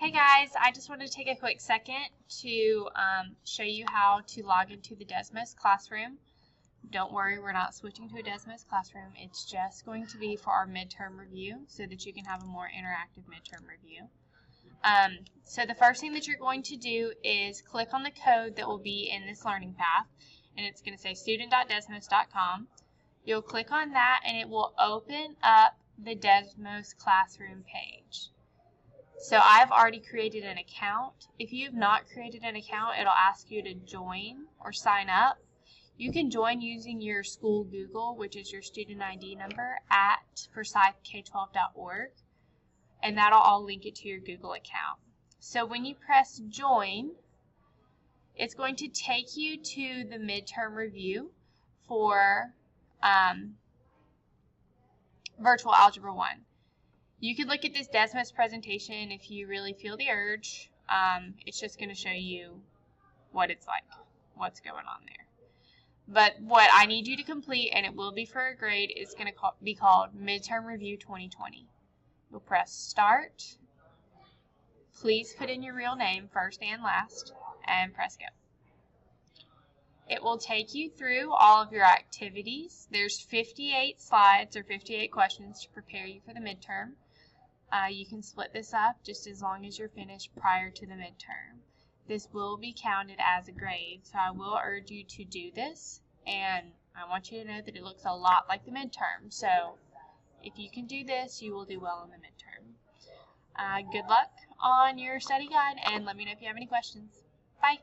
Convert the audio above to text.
Hey guys, I just wanted to take a quick second to show you how to log into the Desmos Classroom. Don't worry, we're not switching to a Desmos Classroom. It's just going to be for our midterm review so that you can have a more interactive midterm review. So the first thing that you're going to do is click on the code that will be in this learning path, and it's going to say student.desmos.com. You'll click on that and it will open up the Desmos Classroom page. So I've already created an account. If you have not created an account, it'll ask you to join or sign up. You can join using your school Google, which is your student ID number, at forsythk12.org, and that'll all link it to your Google account. So when you press join, it's going to take you to the midterm review for Virtual Algebra 1. You could look at this Desmos presentation if you really feel the urge. It's just going to show you what it's like, what's going on there. But what I need you to complete, and it will be for a grade, is going to be called Midterm Review 2020. You'll press Start. Please put in your real name, first and last, and press Go. It will take you through all of your activities. There's 58 slides or 58 questions to prepare you for the midterm. You can split this up just as long as you're finished prior to the midterm. This will be counted as a grade, so I will urge you to do this, and I want you to know that it looks a lot like the midterm. So if you can do this, you will do well in the midterm. Good luck on your study guide, and let me know if you have any questions. Bye!